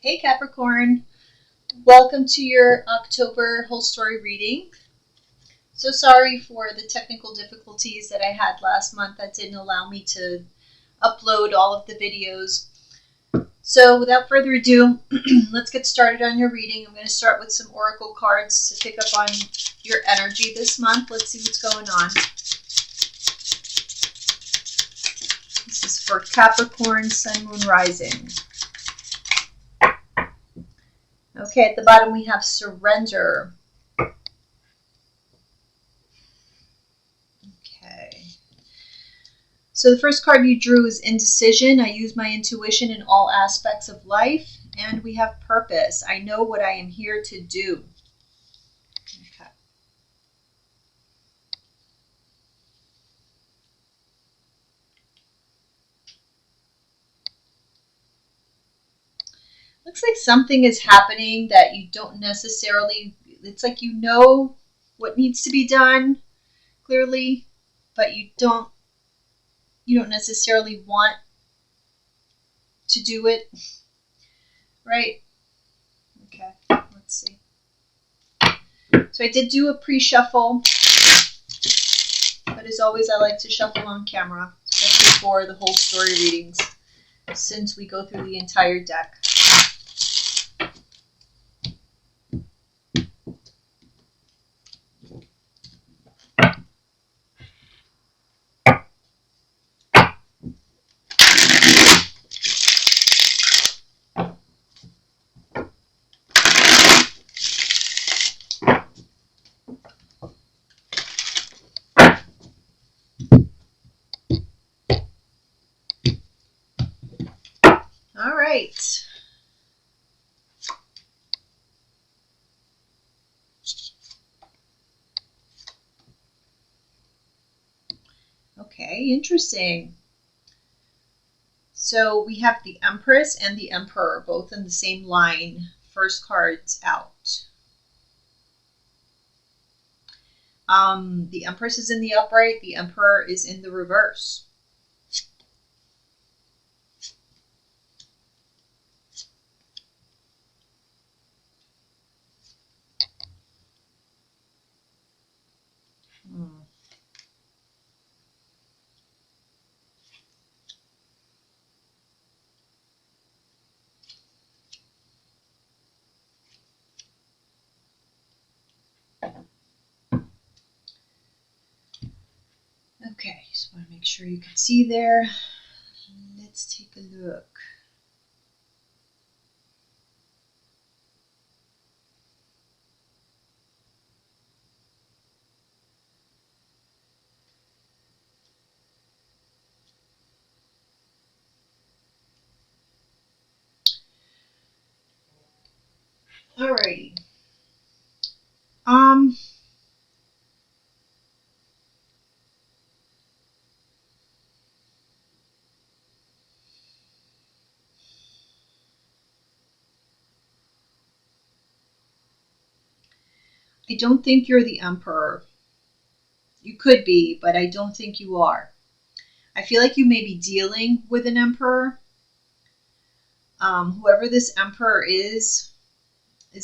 Hey Capricorn, welcome to your October whole story reading. So sorry for the technical difficulties that I had last month that didn't allow me to upload all of the videos. So without further ado, let's get started on your reading. I'm going to start with some oracle cards to pick up on your energy this month. Let's see what's going on. This is for Capricorn, Sun, Moon, Rising. Okay, at the bottom we have surrender. Okay. So the first card you drew is indecision. I use my intuition in all aspects of life. And we have purpose. I know what I am here to do. Okay. Looks like something is happening that you don't necessarily, it's like you know what needs to be done clearly, but you don't necessarily want to do it, right? Okay, let's see. So I did do a pre-shuffle, but as always I like to shuffle on camera, especially for the whole story readings, since we go through the entire deck. All right. Okay, interesting. So we have the Empress and the Emperor, both in the same line. First cards out. The Empress is in the upright. The Emperor is in the reverse. Okay, just want to make sure you can see there. Let's take a look. Alrighty. I don't think you're the Emperor. You could be, but I don't think you are. I feel like you may be dealing with an Emperor. Whoever this Emperor is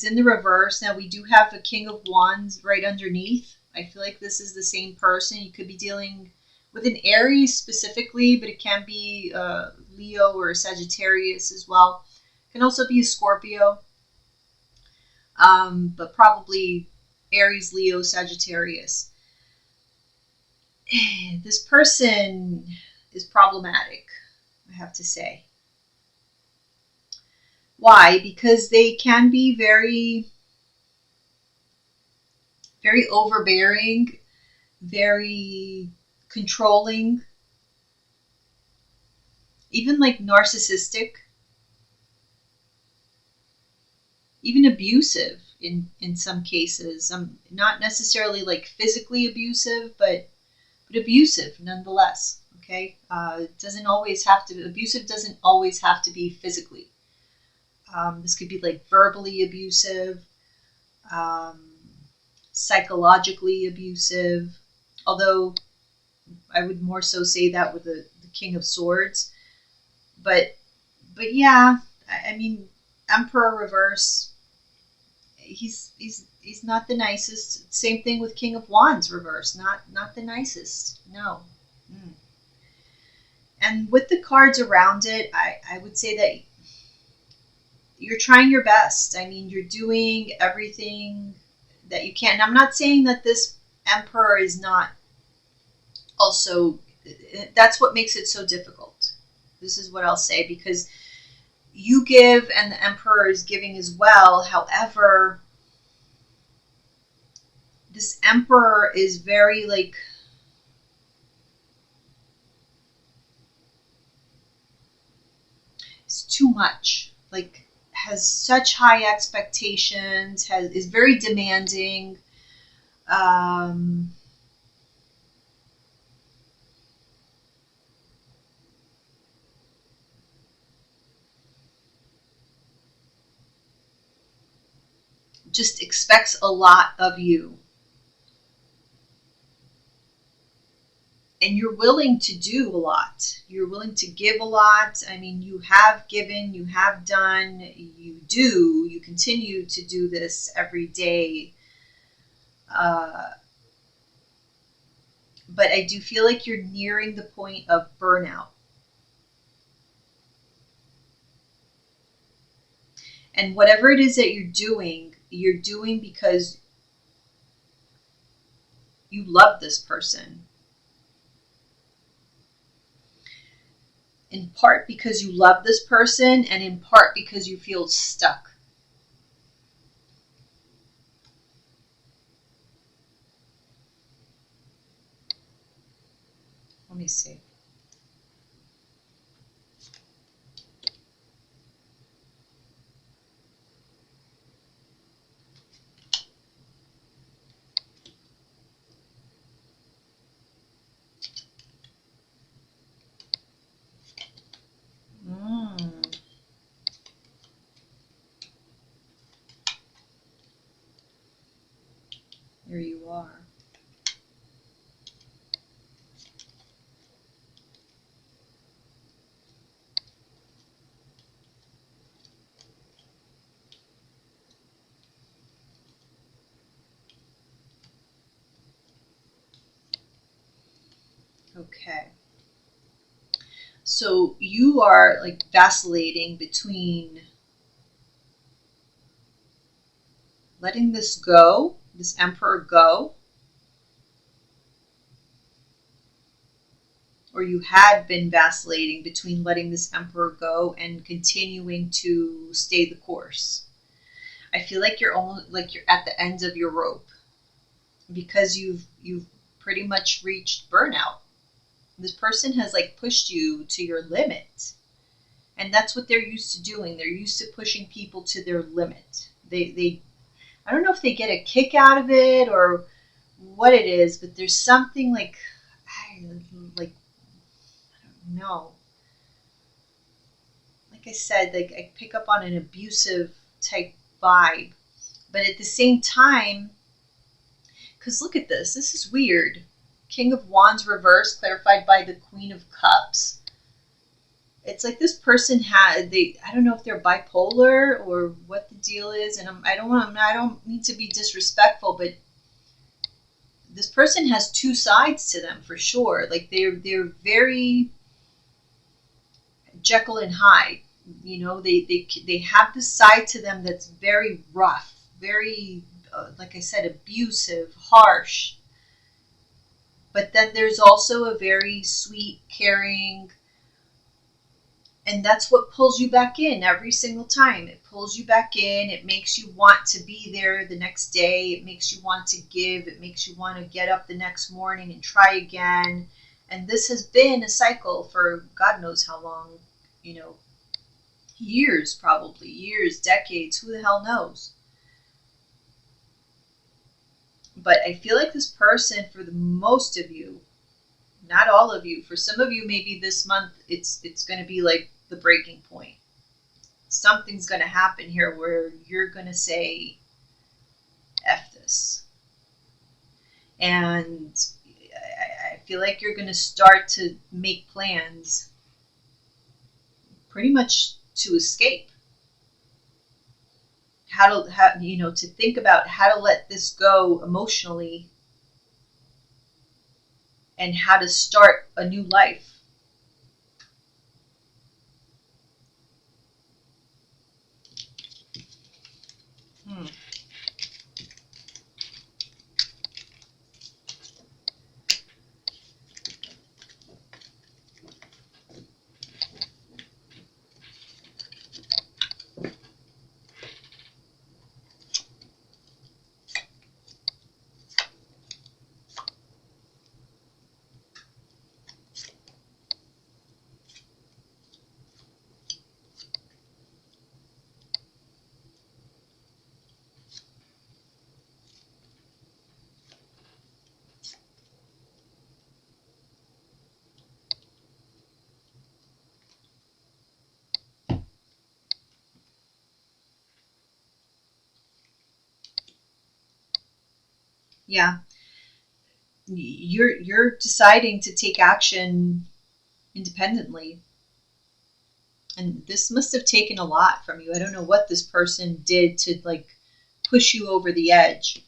in the reverse. Now we do have a King of Wands right underneath. I feel like this is the same person. You could be dealing with an Aries specifically, but it can be Leo or Sagittarius as well. It can also be a Scorpio, but probably Aries, Leo, Sagittarius. This person is problematic, I have to say. Why? Because they can be very, very overbearing, very controlling, even like narcissistic, even abusive in some cases. Not necessarily like physically abusive, but abusive nonetheless. Okay, doesn't always have to. Abusive doesn't always have to be physically. This could be like verbally abusive, psychologically abusive. Although I would more so say that with the King of Swords. But yeah, I mean, Emperor reverse, he's not the nicest. Same thing with King of Wands reverse, not the nicest. No. Mm. And with the cards around it, I would say that you're trying your best. I mean, you're doing everything that you can. And I'm not saying that this Emperor is not also, that's what makes it so difficult. This is what I'll say, because you give and the Emperor is giving as well. However, this Emperor is very like, it's too much. Like, has such high expectations, is very demanding. Just expects a lot of you. And you're willing to do a lot. You're willing to give a lot. I mean, you have given, you have done, you continue to do this every day. But I do feel like you're nearing the point of burnout. And whatever it is that you're doing because you love this person. In part because you love this person, and in part because you feel stuck. Let me see. Here you are. Okay. So you are like vacillating between letting this go, this Emperor go, or you had been vacillating between letting this Emperor go and continuing to stay the course. I feel like you're almost like you're at the end of your rope because you've pretty much reached burnout. This person has like pushed you to your limit. And that's what they're used to doing. They're used to pushing people to their limit. They I don't know if they get a kick out of it or what it is, but there's something like I don't know. Like I said, like I pick up on an abusive type vibe. But at the same time, because look at this. This is weird. King of Wands reverse clarified by the Queen of Cups. It's like this person I don't know if they're bipolar or what the deal is, and I don't mean to be disrespectful, but this person has two sides to them for sure. Like they're very Jekyll and Hyde. You know, they have this side to them that's very rough, very like I said, abusive, harsh. But then there's also a very sweet, caring, and that's what pulls you back in every single time. It pulls you back in. It makes you want to be there the next day. It makes you want to give. It makes you want to get up the next morning and try again. And this has been a cycle for God knows how long, years, probably years, decades, who the hell knows? But I feel like this person, for the most of you, not all of you, for some of you, maybe this month, it's going to be like the breaking point. Something's going to happen here where you're going to say, F this. And I feel like you're going to start to make plans pretty much to escape. to think about how to let this go emotionally and how to start a new life. Yeah. You're deciding to take action independently. And this must have taken a lot from you. I don't know what this person did to like push you over the edge,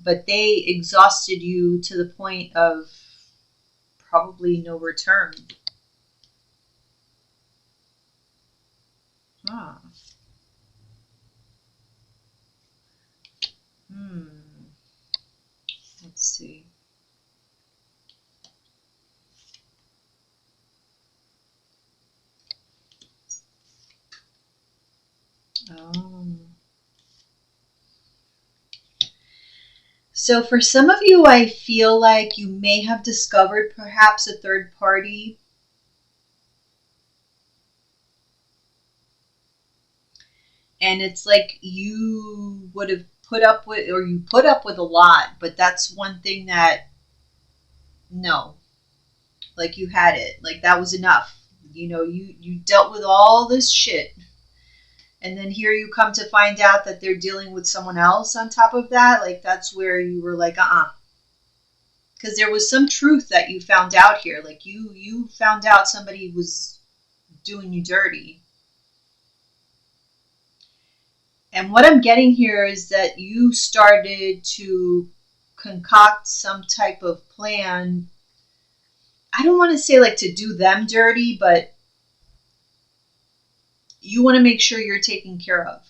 but they exhausted you to the point of probably no return. Ah. Let's see. Oh. So for some of you, I feel like you may have discovered perhaps a third party. And it's like you would have put up with, or you put up with a lot, but that's one thing that, no, like you had it. Like that was enough. You dealt with all this shit. And then here you come to find out that they're dealing with someone else on top of that. Like that's where you were like, because there was some truth that you found out here. Like you found out somebody was doing you dirty. And what I'm getting here is that you started to concoct some type of plan. I don't want to say like to do them dirty, but you want to make sure you're taken care of.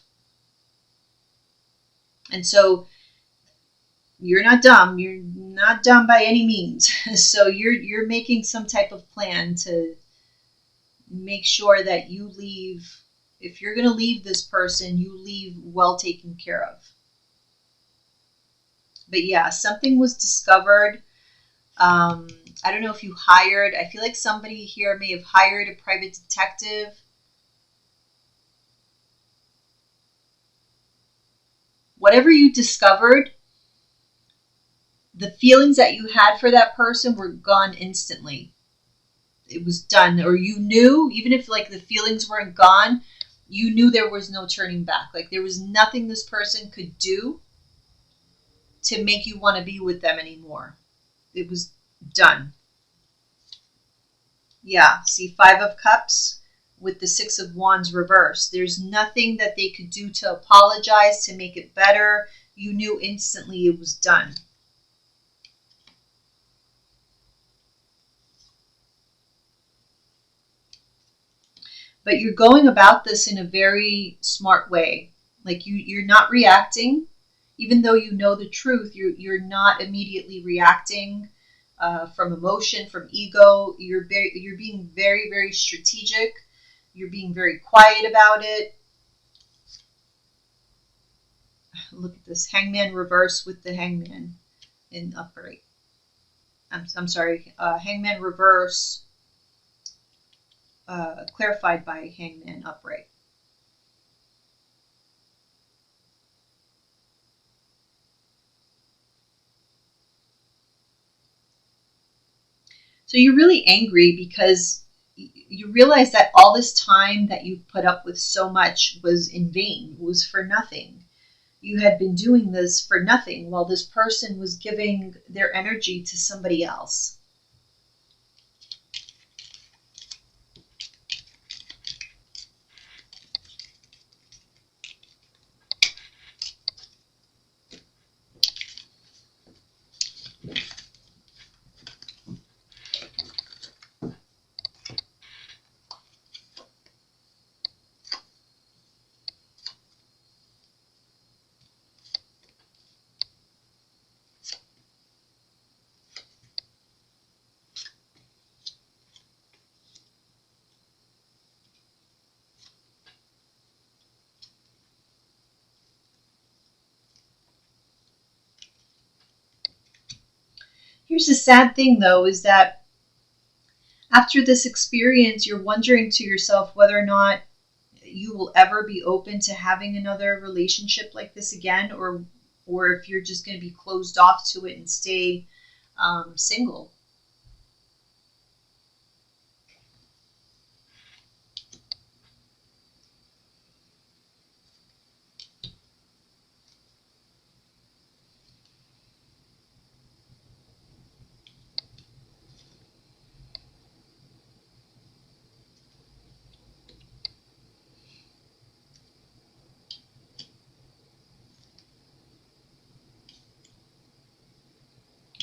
And so you're not dumb. You're not dumb by any means. So you're making some type of plan to make sure that you leave. If you're going to leave this person, you leave well taken care of. But yeah, something was discovered. I don't know if you hired. I feel like somebody here may have hired a private detective. Whatever you discovered, the feelings that you had for that person were gone instantly. It was done. Or you knew, even if like the feelings weren't gone, you knew there was no turning back. Like there was nothing this person could do to make you want to be with them anymore. It was done. Yeah, see, 5 of Cups with the 6 of Wands reversed. There's nothing that they could do to apologize, to make it better. You knew instantly it was done. But you're going about this in a very smart way. Like you're not reacting, even though you know the truth. You're not immediately reacting from emotion, from ego. You're being very, very strategic. You're being very quiet about it. Look at this Hangman reverse with the Hangman in upright. I'm sorry, Hangman reverse. Clarified by Hangman upright. So you're really angry because you realize that all this time that you put up with so much was in vain, was for nothing. You had been doing this for nothing while this person was giving their energy to somebody else. Here's the sad thing, though, is that after this experience, you're wondering to yourself whether or not you will ever be open to having another relationship like this again, or if you're just going to be closed off to it and stay single.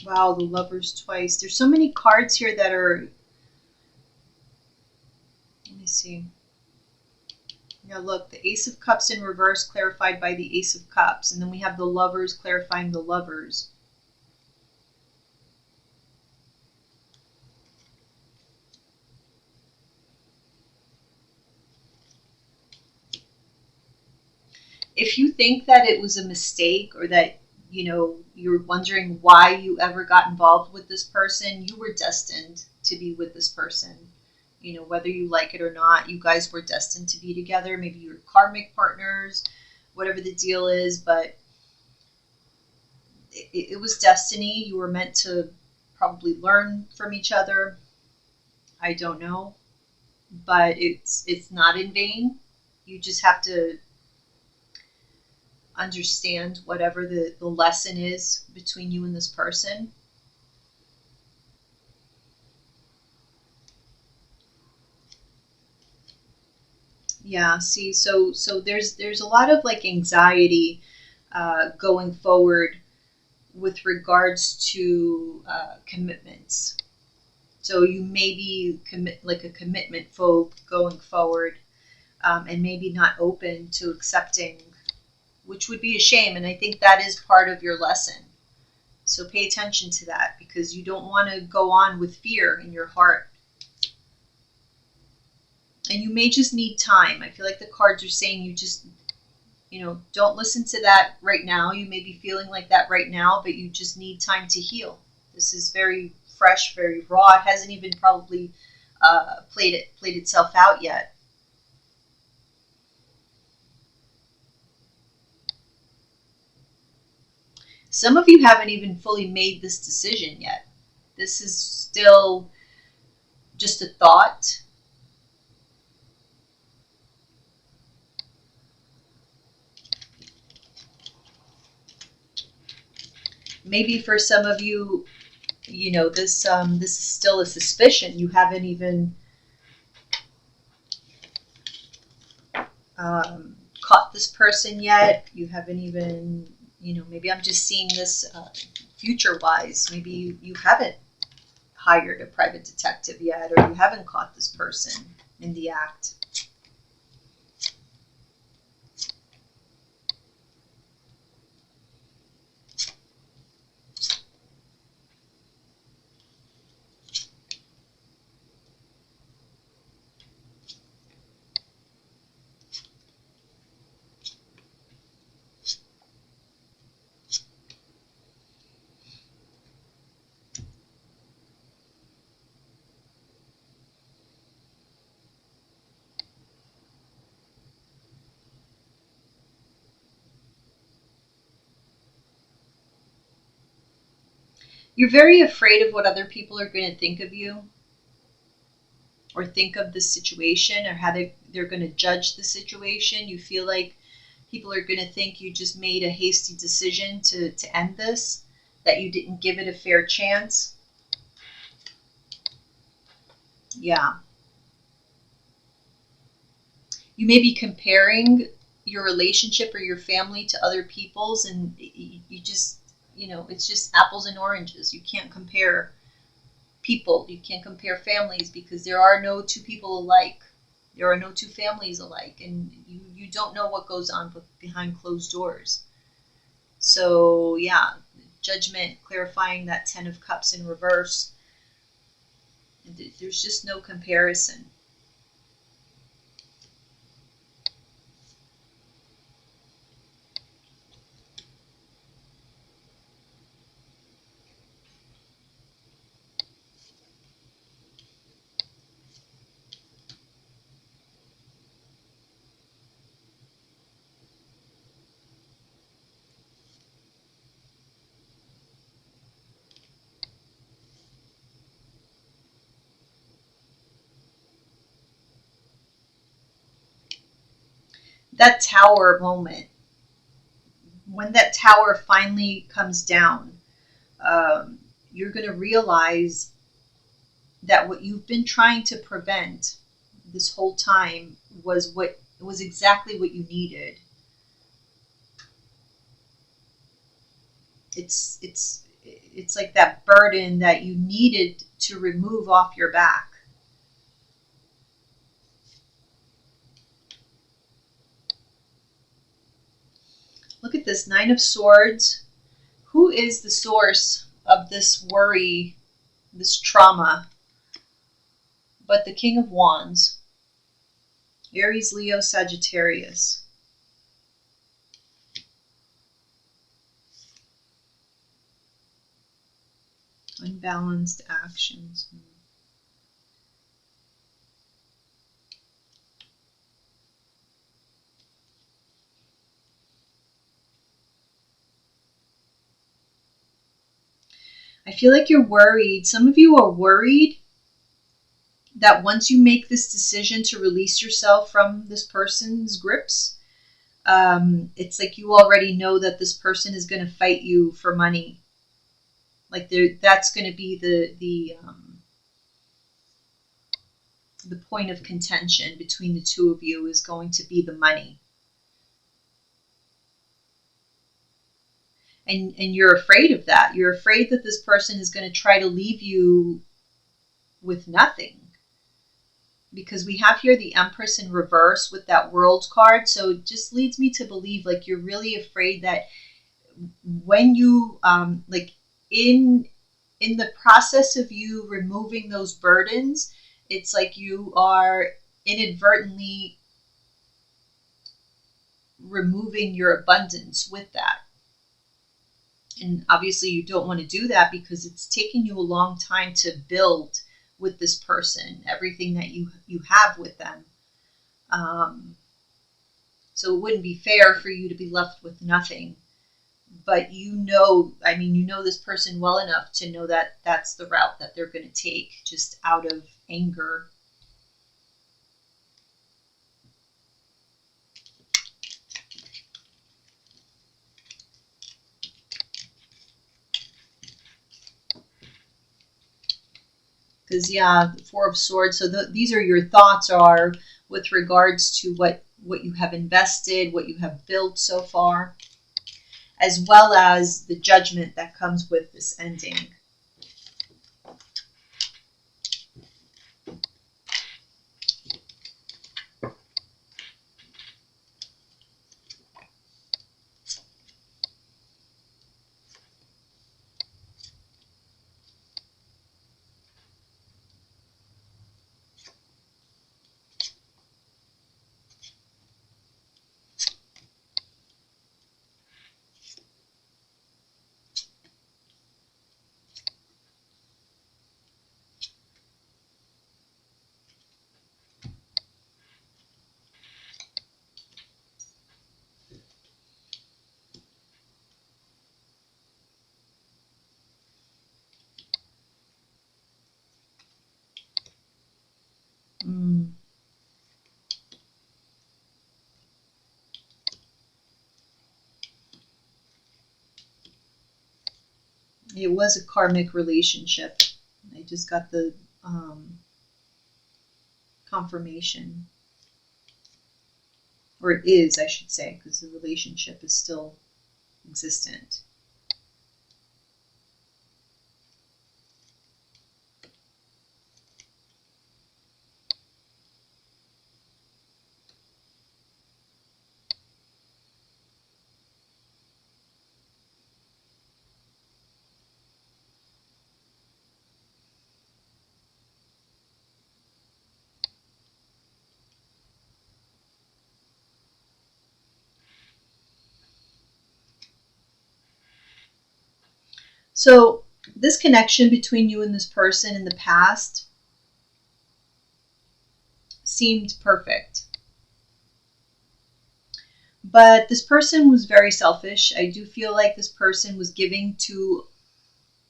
Wow, the Lovers twice. There's so many cards here that are. Let me see. Yeah, look, the Ace of Cups in reverse clarified by the Ace of Cups, and then we have the Lovers clarifying the Lovers. If you think that it was a mistake, or that you're wondering why you ever got involved with this person, you were destined to be with this person. Whether you like it or not, you guys were destined to be together. Maybe you're karmic partners, whatever the deal is, but it was destiny. You were meant to probably learn from each other. I don't know, but it's not in vain. You just have to understand whatever the lesson is between you and this person. Yeah, see, so there's a lot of like anxiety going forward with regards to commitments. So you may be like a commitment phobe going forward, and maybe not open to accepting, which would be a shame. And I think that is part of your lesson. So pay attention to that, because you don't want to go on with fear in your heart. And you may just need time. I feel like the cards are saying you just, don't listen to that right now. You may be feeling like that right now, but you just need time to heal. This is very fresh, very raw. It hasn't even probably played itself out yet. Some of you haven't even fully made this decision yet. This is still just a thought. Maybe for some of you, this is still a suspicion. You haven't even caught this person yet. You haven't even, maybe I'm just seeing this future-wise. Maybe you haven't hired a private detective yet, or you haven't caught this person in the act. You're very afraid of what other people are going to think of you, or think of the situation, or how they're going to judge the situation. You feel like people are going to think you just made a hasty decision to end this, that you didn't give it a fair chance. Yeah. You may be comparing your relationship or your family to other people's, and you just, it's just apples and oranges. You can't compare people. You can't compare families, because there are no two people alike. There are no two families alike, and you don't know what goes on behind closed doors. So yeah, Judgment clarifying that Ten of Cups in reverse. There's just no comparison. that tower moment, when that tower finally comes down, you're going to realize that what you've been trying to prevent this whole time was exactly what you needed. It's like that burden that you needed to remove off your back. Look at this, 9 of Swords. Who is the source of this worry, this trauma? But the King of Wands. Aries, Leo, Sagittarius. Unbalanced actions. I feel like you're worried. Some of you are worried that once you make this decision to release yourself from this person's grips, it's like you already know that this person is going to fight you for money. Like that's going to be the point of contention between the two of you, is going to be the money. And you're afraid of that. You're afraid that this person is going to try to leave you with nothing. Because we have here the Empress in reverse with that World card. So it just leads me to believe like you're really afraid that when you, like in the process of you removing those burdens, it's like you are inadvertently removing your abundance with that. And obviously you don't want to do that because it's taken you a long time to build with this person, everything that you have with them. So it wouldn't be fair for you to be left with nothing. But you know this person well enough to know that that's the route that they're going to take, just out of anger. Because, yeah, the 4 of Swords. So these are your thoughts are with regards to what you have invested, what you have built so far, as well as the judgment that comes with this ending. It was a karmic relationship. I just got the confirmation. Or it is, I should say, because the relationship is still existent. So this connection between you and this person in the past seemed perfect. But this person was very selfish. I do feel like this person was giving to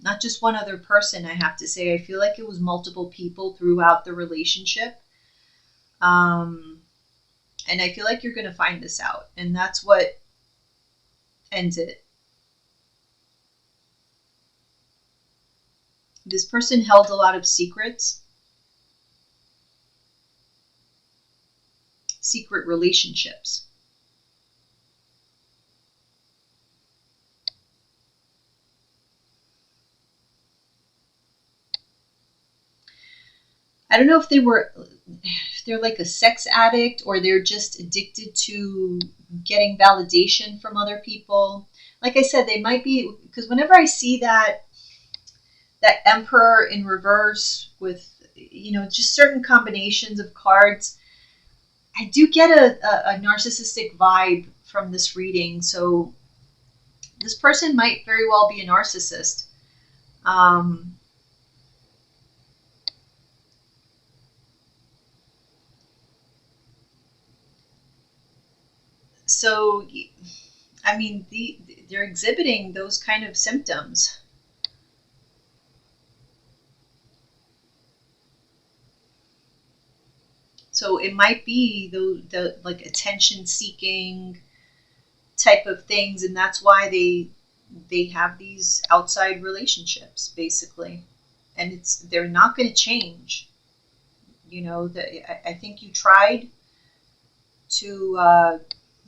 not just one other person, I have to say. I feel like it was multiple people throughout the relationship. And And I feel like you're going to find this out. And that's what ends it. This person held a lot of secrets, secret relationships. I don't know if they're like a sex addict, or they're just addicted to getting validation from other people. Like I said, they might be, because whenever I see that Emperor in reverse with, just certain combinations of cards, I do get a narcissistic vibe from this reading. So this person might very well be a narcissist. So, I mean, they're exhibiting those kind of symptoms. So it might be the like attention seeking type of things, and that's why they have these outside relationships, basically. And they're not going to change. I think you tried to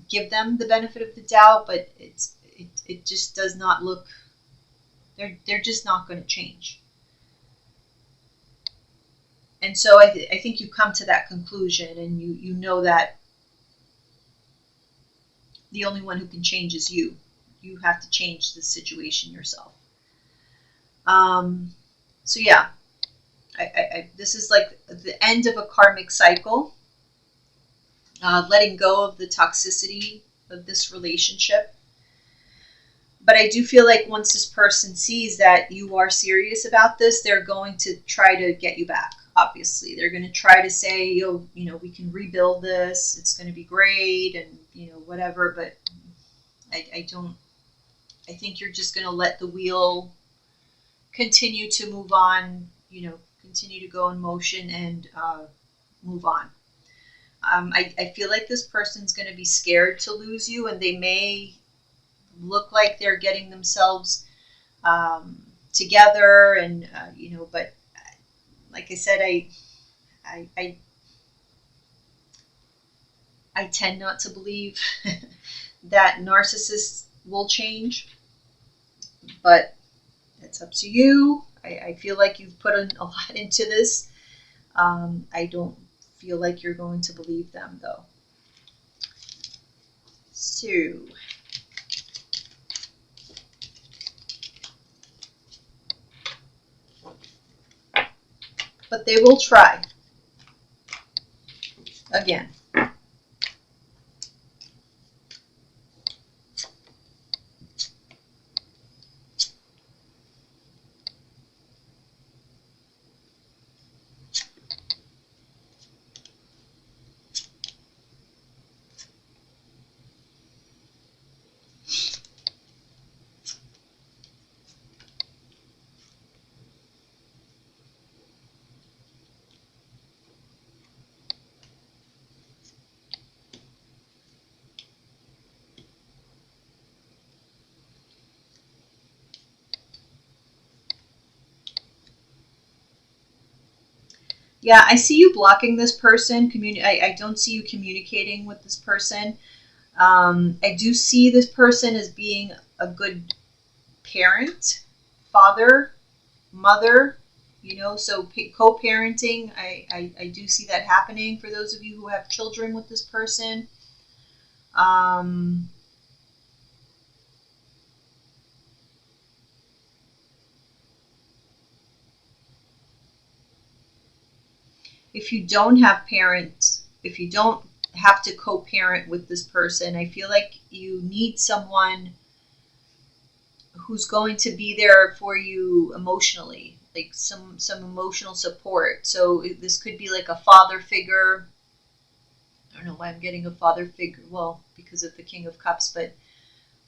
give them the benefit of the doubt, but it just does not look. They're just not going to change. And so I think you come to that conclusion, and you know that the only one who can change is you. You have to change the situation yourself. So yeah, this is like the end of a karmic cycle. Letting go of the toxicity of this relationship. But I do feel like once this person sees that you are serious about this, they're going to try to get you back. Obviously, they're going to try to say, we can rebuild this. It's going to be great, and whatever. But I think you're just going to let the wheel continue to move on. Continue to go in motion and move on. I feel like this person's going to be scared to lose you, and they may look like they're getting themselves together, and but like I said, I tend not to believe that narcissists will change, but it's up to you. I feel like you've put a lot into this. I don't feel like you're going to believe them, though. So, but they will try again. Yeah, I see you blocking this person. I don't see you communicating with this person. I do see this person as being a good parent, father, mother, so co-parenting. I do see that happening for those of you who have children with this person. If you don't have parents, if you don't have to co-parent with this person, I feel like you need someone who's going to be there for you emotionally, like some emotional support. So this could be like a father figure. I don't know why I'm getting a father figure. Well, because of the King of Cups, but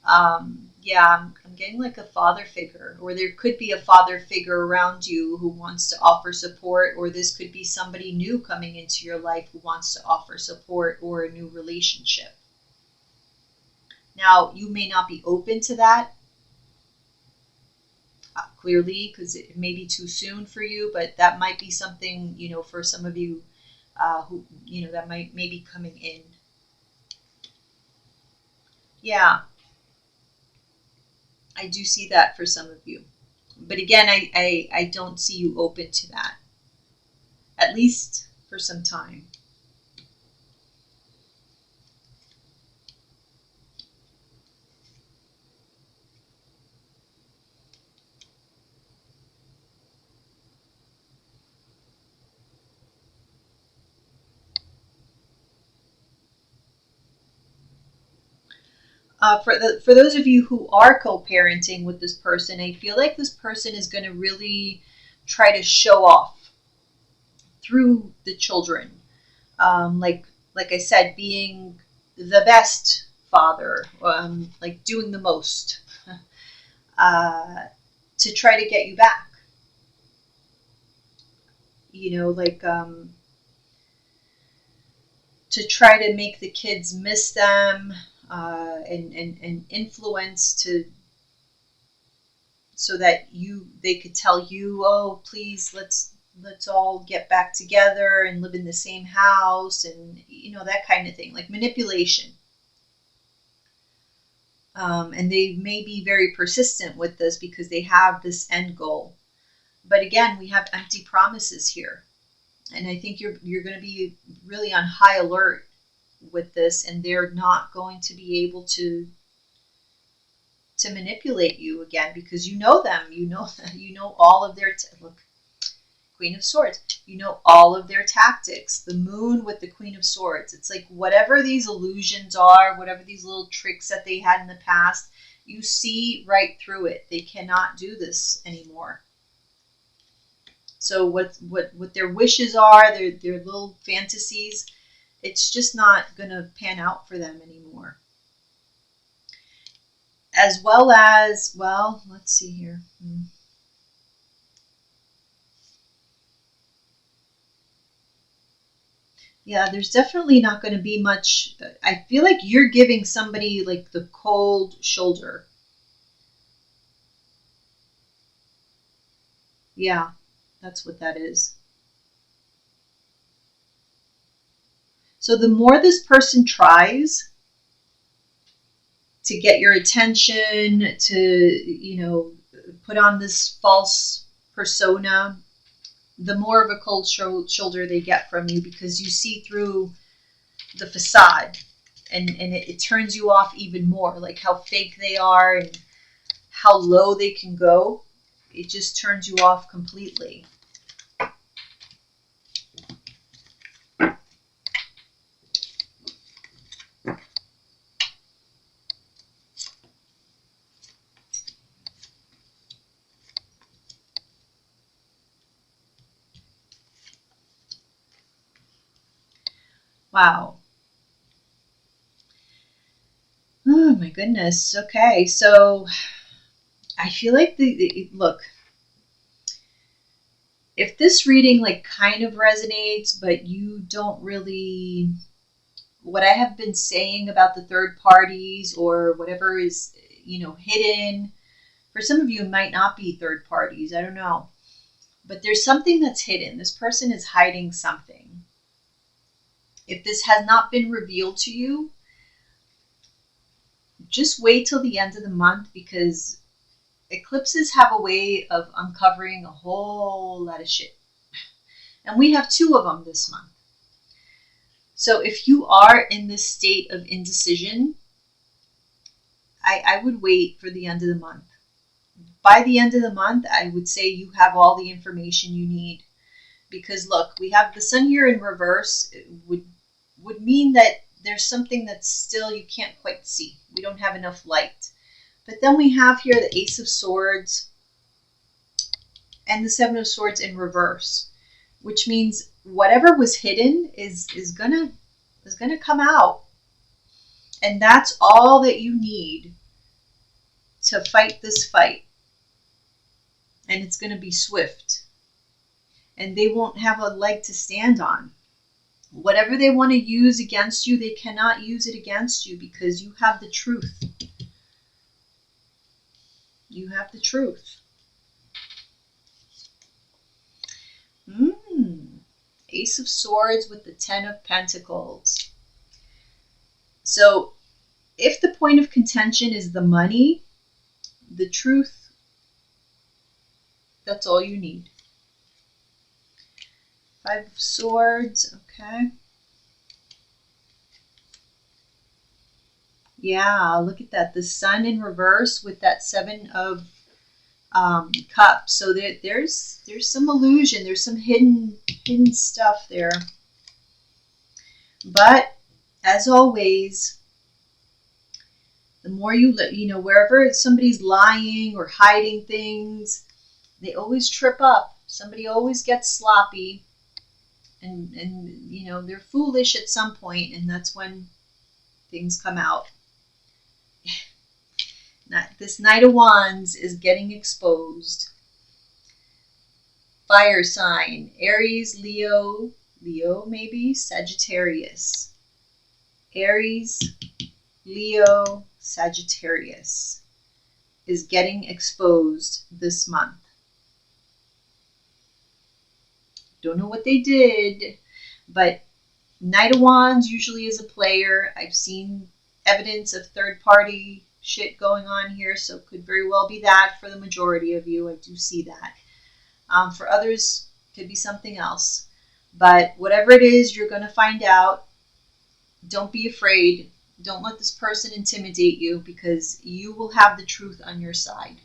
Yeah, I'm getting like a father figure, or there could be a father figure around you who wants to offer support, or this could be somebody new coming into your life who wants to offer support or a new relationship. Now, you may not be open to that clearly because it may be too soon for you, but that might be something, for some of you who, that might maybe coming in. Yeah, I do see that for some of you. But again, I don't see you open to that, at least for some time. For those of you who are co-parenting with this person, I feel like this person is going to really try to show off through the children. Like I said, being the best father, like doing the most to try to get you back. Like to try to make the kids miss them, and influence to so that they could tell you, oh, please, let's all get back together and live in the same house, and that kind of thing, like manipulation. And they may be very persistent with this because they have this end goal. But again, we have empty promises here, and I think you're going to be really on high alert with this, and they're not going to be able to manipulate you again, because you know them. You know all of their look, Queen of Swords. You know all of their tactics. The Moon with the Queen of Swords. It's like whatever these illusions are, whatever these little tricks that they had in the past, you see right through it. They cannot do this anymore. So what their wishes are, their little fantasies, it's just not going to pan out for them anymore. As well as, well, let's see here. Yeah, there's definitely not going to be much. I feel like you're giving somebody like the cold shoulder. Yeah, that's what that is. So the more this person tries to get your attention, to, put on this false persona, the more of a cold shoulder they get from you, because you see through the facade, and it turns you off even more, like how fake they are and how low they can go. It just turns you off completely. Wow. Oh my goodness. Okay, so I feel like look, if this reading like kind of resonates, but you don't really, what I have been saying about the third parties or whatever is, hidden, for some of you it might not be third parties, I don't know. But there's something that's hidden. This person is hiding something. If this has not been revealed to you, just wait till the end of the month, because eclipses have a way of uncovering a whole lot of shit. And we have 2 of them this month. So if you are in this state of indecision, I would wait for the end of the month. By the end of the month, I would say you have all the information you need. Because look, we have the Sun here in reverse. It would mean that there's something that still you can't quite see. We don't have enough light. But then we have here the Ace of Swords and the Seven of Swords in reverse, which means whatever was hidden is gonna come out. And that's all that you need to fight this fight. And it's going to be swift. And they won't have a leg to stand on. Whatever they want to use against you, they cannot use it against you because you have the truth. You have the truth. Ace of Swords with the Ten of Pentacles. So if the point of contention is the money, the truth, that's all you need. Five of Swords, okay. Yeah, look at that. The Sun in reverse with that Seven of Cups. So there's some illusion. There's some hidden stuff there. But as always, the more wherever somebody's lying or hiding things, they always trip up. Somebody always gets sloppy. And they're foolish at some point, and that's when things come out. This Knight of Wands is getting exposed. Fire sign, Aries, Leo maybe, Sagittarius. Aries, Leo, Sagittarius is getting exposed this month. Don't know what they did, but Knight of Wands usually is a player. I've seen evidence of third-party shit going on here, so it could very well be that for the majority of you. I do see that. For others, it could be something else. But whatever it is, you're going to find out. Don't be afraid. Don't let this person intimidate you, because you will have the truth on your side.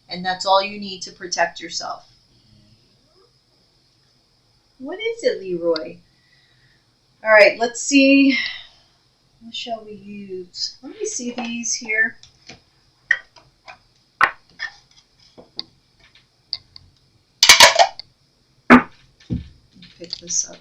And that's all you need to protect yourself. What is it, Leroy? All right, let's see. What shall we use? Let me see these here. Pick this up.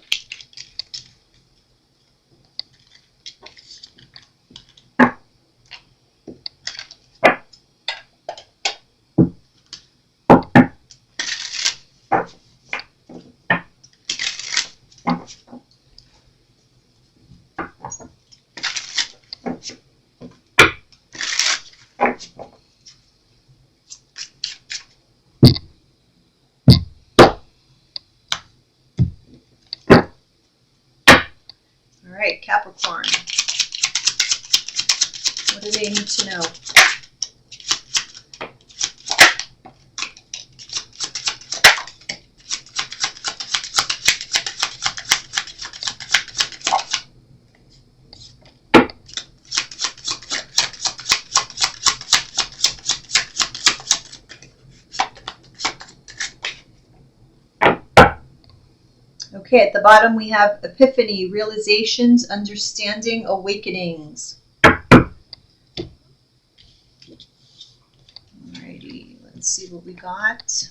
All right, Capricorn. What do they need to know? Okay, at the bottom we have epiphany, realizations, understanding, awakenings. Alrighty, let's see what we got.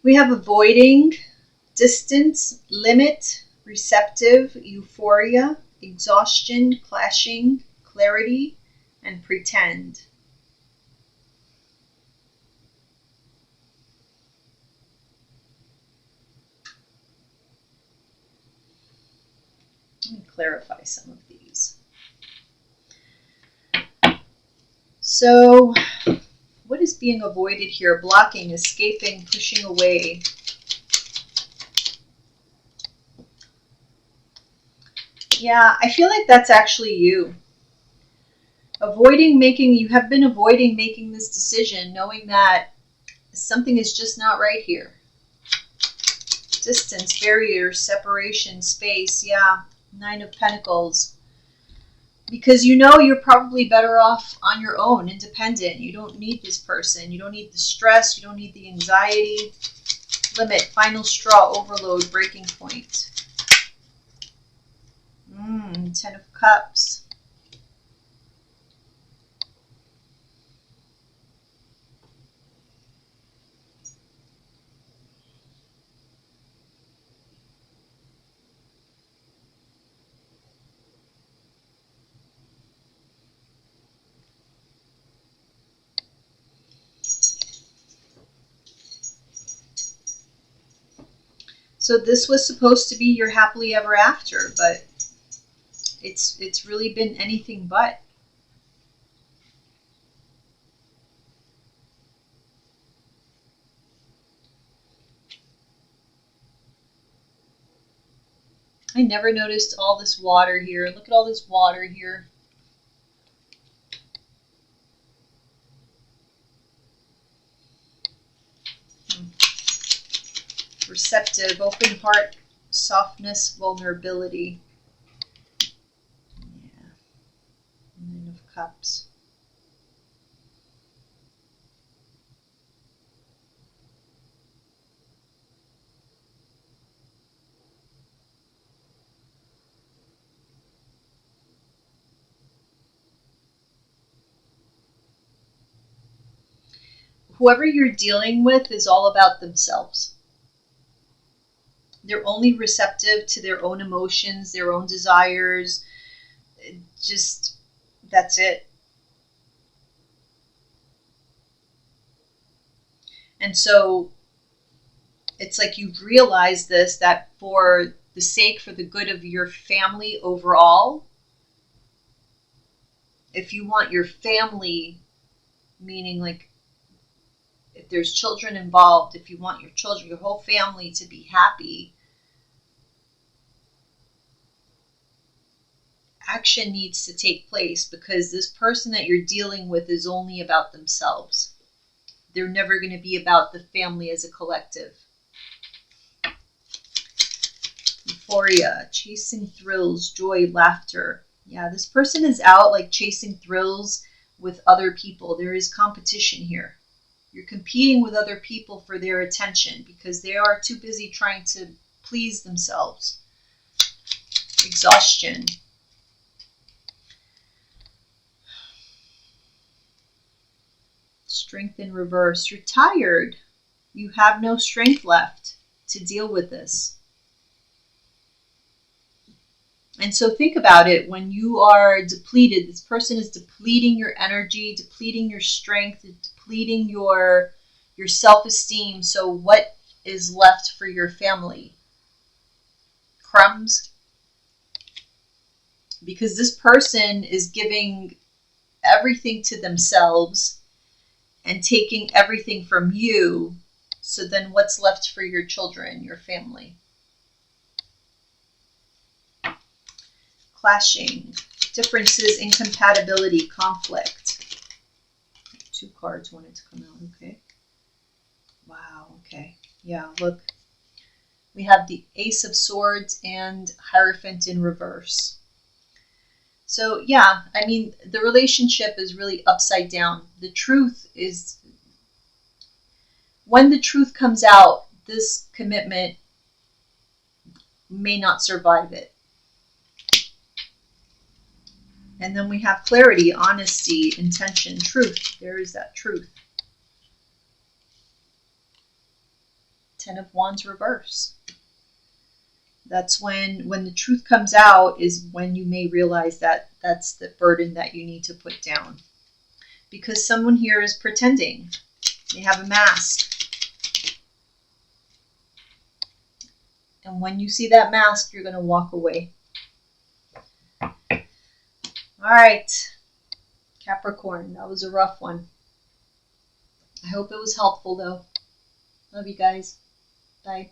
We have avoiding, distance, limit, receptive, euphoria, exhaustion, clashing, clarity, and pretend. Let me clarify some of these. So, what is being avoided here? Blocking, escaping, pushing away. Yeah, I feel like that's actually you. You have been avoiding making this decision, knowing that something is just not right here. Distance, barrier, separation, space, yeah. Nine of Pentacles. Because you know you're probably better off on your own, independent. You don't need this person. You don't need the stress. You don't need the anxiety. Limit, final straw, overload, breaking point. Ten of Cups. So this was supposed to be your happily ever after, but it's really been anything but. I never noticed all this water here. Look at all this water here. Receptive, open heart, softness, vulnerability. Yeah. Nine of Cups. Whoever you're dealing with is all about themselves. They're only receptive to their own emotions, their own desires. Just, that's it. And so it's like you've realized this, that for the sake, for the good of your family overall, if you want your family, meaning like if there's children involved, if you want your children, your whole family to be happy, action needs to take place, because this person that you're dealing with is only about themselves. They're never going to be about the family as a collective. Euphoria, chasing thrills, joy, laughter. Yeah, this person is out like chasing thrills with other people. There is competition here. You're competing with other people for their attention because they are too busy trying to please themselves. Exhaustion. Strength in reverse. You're tired. You have no strength left to deal with this. And so think about it. When you are depleted, this person is depleting your energy, depleting your strength, depleting your self-esteem. So what is left for your family? Crumbs. Because this person is giving everything to themselves and taking everything from you. So then what's left for your children, your family? Clashing, differences, incompatibility, conflict. Two cards wanted to come out, okay. Wow, okay. Yeah, look. We have the Ace of Swords and Hierophant in reverse. So yeah, I mean, the relationship is really upside down. The truth is, when the truth comes out, this commitment may not survive it. And then we have clarity, honesty, intention, truth. There is that truth. Ten of Wands reverse. That's when the truth comes out is when you may realize that that's the burden that you need to put down. Because someone here is pretending. They have a mask. And when you see that mask, you're going to walk away. All right, Capricorn, that was a rough one. I hope it was helpful, though. Love you guys. Bye.